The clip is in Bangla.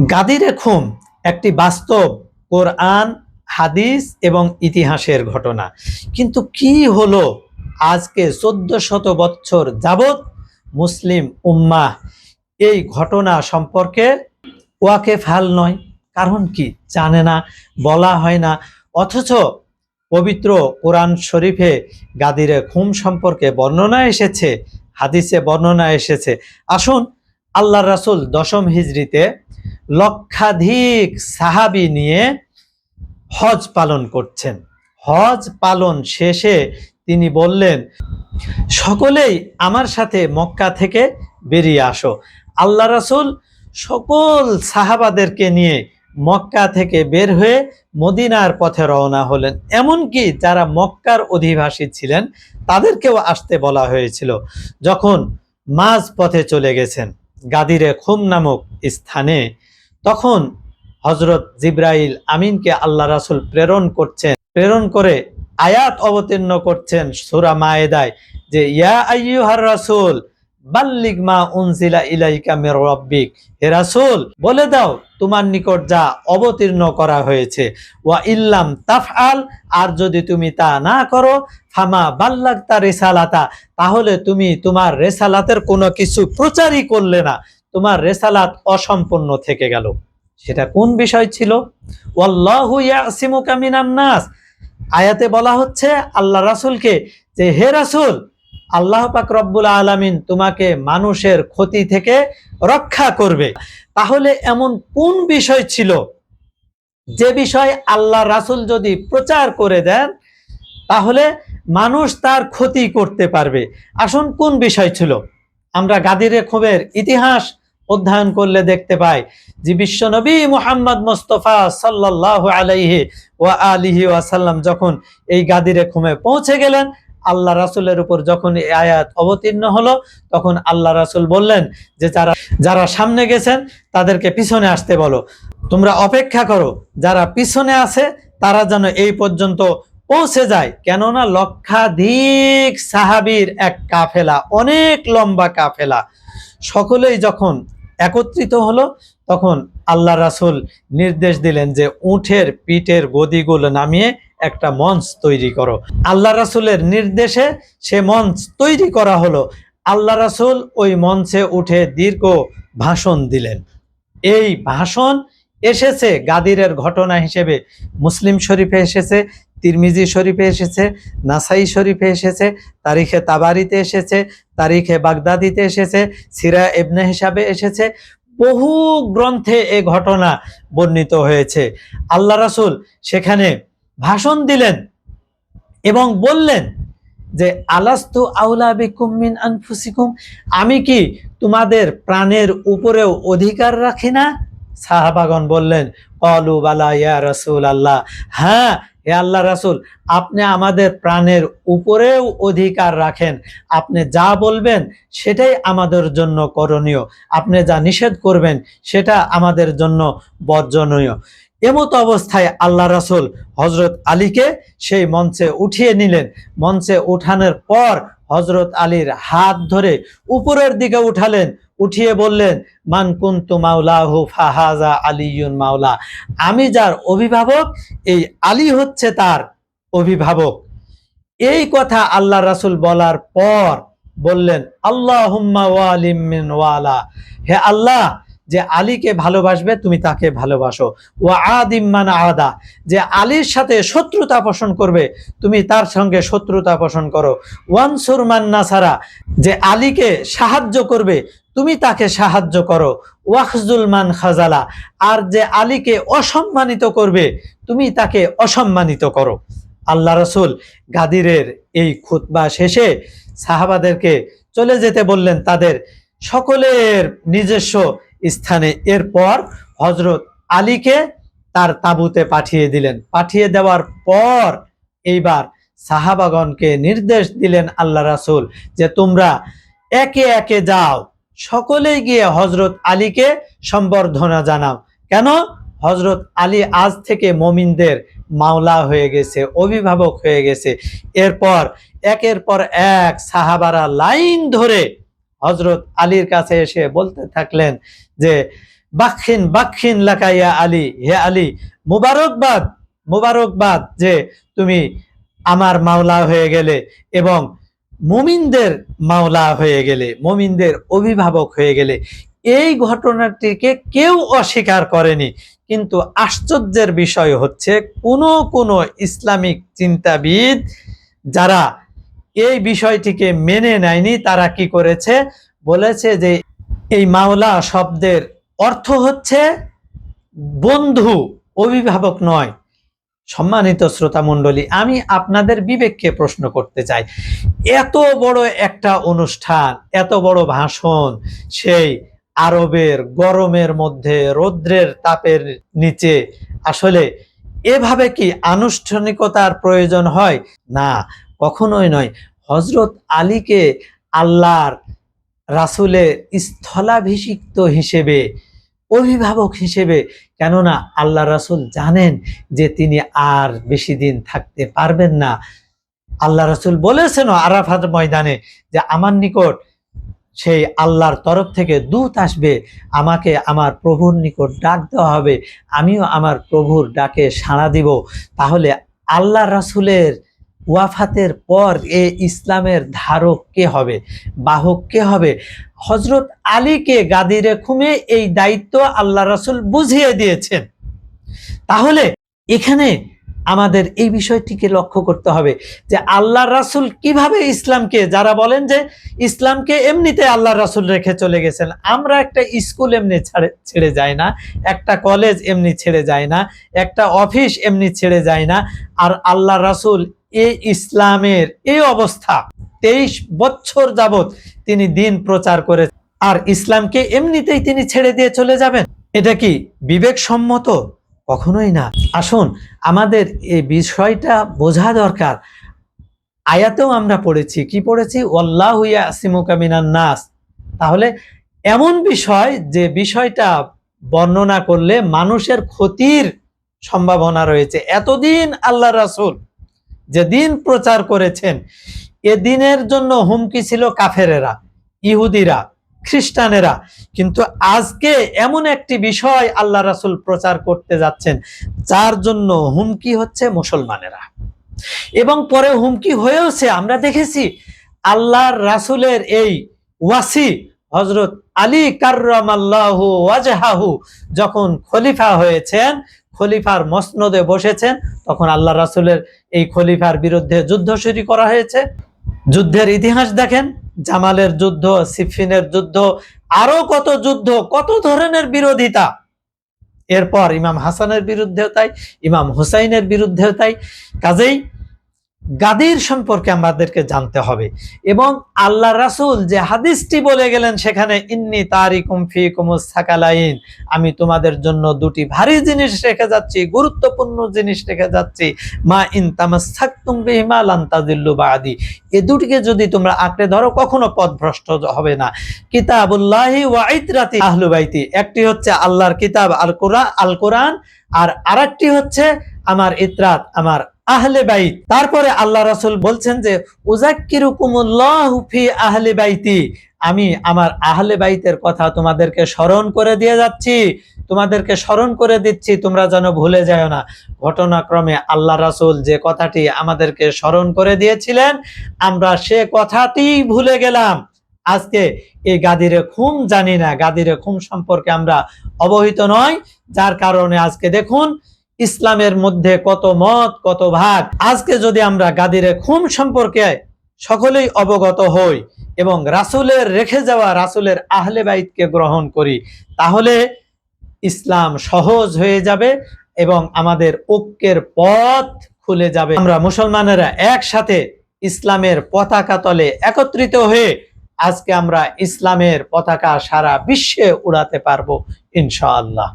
গাদিরে খুম একটি বাস্তব কোরআন, হাদিস এবং ইতিহাসের ঘটনা। কিন্তু কি হলো আজকে 1400 বছর যাবৎ মুসলিম উম্মাহ এই ঘটনা সম্পর্কে ওয়াকেফাল নয়। কারণ কি জানে না, বলা হয় না। অথচ পবিত্র কোরআন শরীফে গাদিরে খুম সম্পর্কে বর্ণনা এসেছে, হাদিসে বর্ণনা এসেছে। আসুন, আল্লাহ রাসূল 10ম হিজরিতে লক্ষাধিক সাহাবী নিয়ে হজ পালন করছেন। হজ পালন শেষে তিনি বললেন, সকলেই আমার সাথে মক্কা থেকে বেরিয়ে আসো। আল্লাহ রাসূল সকল সাহাবাদেরকে নিয়ে মক্কা থেকে বের হয়ে মদিনার পথে রওনা হলেন। এমনকি যারা মক্কার অধিবাসী ছিলেন তাদেরকেও আসতে বলা হয়েছিল। যখন মাঝ পথে চলে গেছেন গাদিরে খুম নামক স্থানে, তখন হযরত জিবরাইল আমিনকে আল্লাহ রাসূল প্রেরণ করে আয়াত অবতীর্ণ করছেন সূরা মায়েদায়, যে ইয়া আইয়ুহার রাসূল বাল্লিগ মা উনজিলা ইলাইকা মির রাব্বিক, হে রাসূল বলে দাও তোমার নিকট যা অবতীর্ণ করা হয়েছে। ওয়া ইল্লাম তাফআল, আর যদি তুমি তা না করো, ফামা বাল্লাগতা রিসালাতা, তাহলে তুমি তোমার রিসালাতের কোনো কিছু প্রচারই করলে না, তোমার রিসালাত অসম্পূর্ণ থেকে গেল। সেটা কোন বিষয় ছিল? ওয়াল্লাহু ইয়াসিমুকা মিনান নাস। আয়াতে বলা হচ্ছে আল্লাহ রাসূলকে যে হে রাসূল, আল্লাহ পাক রব্বুল আলামিন তোমাকে মানুষের ক্ষতি থেকে রক্ষা করবে। তাহলে এমন কোন বিষয় ছিল যে বিষয় আল্লাহ রাসূল যদি প্রচার করে দেন তাহলে মানুষ তার ক্ষতি করতে পারবে? আসুন, কোন বিষয় ছিল? আমরা গাদিরে খুমের ইতিহাস অধ্যয়ন করলে দেখতে পাই যে বিশ্বনবী মুহাম্মদ মুস্তাফা সাল্লাল্লাহু আলাইহি ওয়া আলিহি ওয়াসাল্লাম যখন এই গাদিরে খুমে পৌঁছে গেলেন, আল্লাহ রাসূলের উপর যখন এই আয়াত অবতীর্ণ হলো, তখন আল্লাহ রাসূল বললেন যে যারা সামনে গেছেন তাদেরকে পিছনে আসতে বলো, তোমরা অপেক্ষা করো, যারা পিছনে আছে তারা যেন এই পর্যন্ত পৌঁছে যায়। কেননা লক্ষাধিক সাহাবীর এক কাফেলা, অনেক লম্বা কাফেলা। সকলেই যখন একত্রিত হলো, তখন আল্লাহ রাসূল নির্দেশ দিলেন যে উটের পিঠের গদিগুলো নামিয়ে একটা মঞ্চ তৈরি করো। আল্লাহ রাসূলের নির্দেশে সে মঞ্চ তৈরি করা হলো। আল্লাহ রাসূল ওই মঞ্চে উঠে দীর্ঘ ভাষণ দিলেন। এই ভাষণ এসেছে গাদিরের ঘটনা হিসেবে মুসলিম শরীফে এসেছে, তিরমিজি শরীফে এসেছে, নাসাই শরীফে এসেছে, তারিখে তাবারিতে এসেছে, তারিখে বাগদাদিতে এসেছে, সিরা ইবনে হিসাবে এসেছে। বহু গ্রন্থে এ ঘটনা বর্ণিত হয়েছে। আল্লাহ রাসূল সেখানে ভাষণ দিলেন এবং বললেন যে আলাস্তু আউলা বিকুম মিন আনফুসিকুম, আমি কি তোমাদের প্রাণের উপরেও অধিকার রাখি না? সাহাবাগণ বললেন, ক্বালু বালা ইয়া রাসূলুল্লাহ, হ্যাঁ হে আল্লাহ রাসূল, আপনি আমাদের প্রাণের উপরেও অধিকার রাখেন। আপনি যা বলবেন সেটাই আমাদের জন্য করণীয়, আপনি যা নিষেধ করবেন সেটা আমাদের জন্য বর্জনীয়। এমত অবস্থায় আল্লাহ রাসূল হযরত আলীকে সেই মঞ্চে উঠিয়ে নিলেন। মঞ্চে উঠানোর পর হযরত আলীর হাত ধরে উপরের দিকে উঠালেন, উঠিয়ে বললেন, মান কুনতু মাওলাহু ফাহাজা আলিয়ুন মাওলা, আমি যার অভিভাবক এই আলী হচ্ছে তার অভিভাবক। এই কথা আল্লাহ রাসূল বলার পর বললেন, আল্লাহুম্মা ওয়ালিম মিন ওয়ালা, হে আল্লাহ, যে আলীকে ভালোবাসবে তুমি তাকে ভালোবাসো। ওয়া আদিম মান আদা, যে আলীর সাথে শত্রুতা পোষণ করবে তুমি তার সঙ্গে শত্রুতা পোষণ করো। ওয়ানসুর মান নাসারা, যে আলীকে সাহায্য করবে তুমি তাকে সাহায্য করো। ওয়াখজুল মান খাজালা, আর যে আলীকে অসম্মানিত করবে তুমি তাকে অসম্মানিত করো। আল্লাহ রাসূল গাদিরের এই খুতবা শেষে সাহাবাদেরকে চলে যেতে বললেন তাদের সকলের নিজস্ব স্থানে। এরপর হযরত আলীকে তার তাঁবুতে পাঠিয়ে দিলেন। পাঠিয়ে দেওয়ার পর এইবার সাহাবাগণকে নির্দেশ দিলেন আল্লাহ রাসূল যে তোমরা একে একে যাও, সকলেই গিয়ে হযরত আলীকে সম্বর্ধনা জানাও। কেন? হযরত আলী আজ থেকে মুমিনদের মাওলা হয়ে গেছে, অভিভাবক হয়ে গেছে। এরপর একের পর এক সাহাবারা লাইন ধরে হযরত আলীর কাছে এসে বলতে থাকলেন যে বাখিন বাখিন লাকাইয়া আলী, হে আলী মুবারকবাদ, মুবারকবাদ যে তুমি আমার মাওলা হয়ে গেলে এবং মুমিনদের মাওলা হয়ে গেলে, মুমিনদের অভিভাবক হয়ে গেলে। এই ঘটনাটিকে কেউ অস্বীকার করেনি, কিন্তু আশ্চর্যের বিষয় হচ্ছে কোন ইসলামিক চিন্তাবিদ যারা এই বিষয়টিকে মেনে নেয়নি, তারা কি করেছে, বলেছে যে এই মাওলা শব্দের অর্থ হচ্ছে বন্ধু, অভিভাবক নয়। সম্মানিত শ্রোতা মণ্ডলী, আমি আপনাদের বিবেককে প্রশ্ন করতে চাই, এত বড় একটা অনুষ্ঠান, এত বড় ভাষণ, সেই আরবের গরমের মধ্যে রৌদ্রের তাপের নিচে, আসলে এভাবে কি আনুষ্ঠানিকতার প্রয়োজন হয়? না, কখনোই নয়। হযরত আলীকে আল্লাহর রাসূলের স্থলাভিষিক্ত হিসেবে, অভিভাবক হিসেবে, কেননা আল্লাহ রাসূল জানেন যে তিনি আর বেশি দিন থাকতে পারবেন না। আল্লাহ রাসূল বলেছেন আরাফাত ময়দানে যে আমার নিকট সেই আল্লাহর তরফ থেকে দূত আসবে, আমাকে আমার প্রভুর নিকট ডাক দেওয়া হবে, আমিও আমার প্রভুর ডাকে সাড়া দিব। তাহলে আল্লাহ রাসূলের ওয়াফাতের পর এ ইসলামের ধারক কে হবে, বাহক কে হবে? হযরত আলীকে গাদিরে খুমে এই দায়িত্ব আল্লাহ রাসূল বুঝিয়ে দিয়েছেন। তাহলে এখানে আমাদের এই বিষয়টিকে লক্ষ্য করতে হবে যে আল্লাহ রাসূল কিভাবে ইসলামকে, যারা বলেন যে ইসলামকে এমনিতে আল্লাহ রাসূল রেখে চলে গেছেন, আমরা একটা স্কুল এমনি ছেড়ে যায় না, একটা কলেজ এমনি ছেড়ে যায় না, একটা অফিস এমনি ছেড়ে যায় না, আর আল্লাহ রাসূল এই ইসলামের এই অবস্থা 23 বছর যাবত তিনি দিন প্রচার করে, আর ইসলামকে এমনিতেই তিনি ছেড়ে দিয়ে চলে যাবেন? এটা কি বিবেকসম্মত? কখনোই না। আসুন, আমাদের এই বিষয়টা বোঝা দরকার। আয়াতেও আমরা পড়েছি, কি পড়েছি? ওয়াল্লাহু ইয়াসিমুকা মিনান নাস। তাহলে এমন বিষয় যে বিষয়টা বর্ণনা করলে মানুষের ক্ষতির সম্ভাবনা রয়েছে। এতদিন আল্লাহ রাসূল যে দিন প্রচার করেছেন, এ দিনের জন্য হুমকি ছিল কাফেরেরা, ইহুদিরা, খ্রিস্টানেরা, কিন্তু আজকে এমন একটি বিষয় আল্লাহ রাসূল প্রচার করতে যাচ্ছেন যার জন্য হুমকি হচ্ছে মুসলমানেরা, এবং পরে হুমকি হয়েওছে। আমরা দেখেছি আল্লাহর রাসূলের এই ওয়াসি হযরত আলী কাররামাল্লাহু ওয়াজহাহু যখন খলিফা হয়েছেন, খলিফার মসনদে বসেছেন, তখন আল্লাহ রাসূলের এই খলিফার বিরুদ্ধে যুদ্ধ শুরু করা হয়েছে। যুদ্ধের ইতিহাস দেখেন, জামালের যুদ্ধ, সিফিনের যুদ্ধ, আরো কত যুদ্ধ, কত ধরনের বিরোধিতা। এরপর ইমাম হাসানের বিরুদ্ধেও তাই, ইমাম হুসাইনের বিরুদ্ধেও তাই। কাজেই গাদির সম্পর্কে আমাদেরকে জানতে হবে, এবং আল্লাহ রাসূল যে হাদিসটি বলে গেলেন সেখানে, ইন্নী তারিকুম ফিকুমুস সাকালাইন, আমি তোমাদের জন্য দুটি ভারী জিনিস রেখে যাচ্ছি, গুরুত্বপূর্ণ জিনিস রেখে যাচ্ছি, মা ইন তামাসসাকতুম বিহিমা লান তাযিল্লু বাদি, এই দুটিকে যদি তোমরা আঁকড়ে ধরো কখনো পথভ্রষ্ট হবে না। কিতাবুল্লাহি ওয়া ইতরাতি আহলু বাইতি, একটি হচ্ছে আল্লাহর কিতাব আল কোরআন, আর আরেকটি হচ্ছে আমার ইতরাত, আমার আহলে বাইত। তারপরে আল্লাহ রাসূল বলছেন যে উযাক্কিরুকুমুল্লাহু ফি আহলি বাইতি, আমি আমার আহলে বাইতের কথা তোমাদেরকে স্মরণ করে দিয়ে যাচ্ছি, তোমাদেরকে স্মরণ করে দিচ্ছি, তোমরা যেন ভুলে যাও না। ঘটনাক্রমে আল্লাহ রাসূল যে কথাটি আমাদেরকে স্মরণ করে দিয়েছিলেন, আমরা সে কথাটি ভুলে গেলাম। আজকে এই গাদিরে খুম জানি না, গাদিরে খুম সম্পর্কে আমরা অবহিত নয়, যার কারণে আজকে দেখুন ইসলামের মধ্যে কত মত, কত ভাগ। আজকে যদি আমরা গাদিরে খুম সম্পর্কে সকলেই অবগত হই এবং রাসূলের রেখে যাওয়া রাসূলের আহলে বাইতকে গ্রহণ করি, তাহলে ইসলাম সহজ হয়ে যাবে এবং আমাদের ঐক্যের পথ খুলে যাবে। আমরা মুসলমানেরা একসাথে ইসলামের পতাকা তলে একত্রিত হয়ে আজকে আমরা ইসলামের পতাকা সারা বিশ্বে উড়াতে পারবো ইনশাআল্লাহ।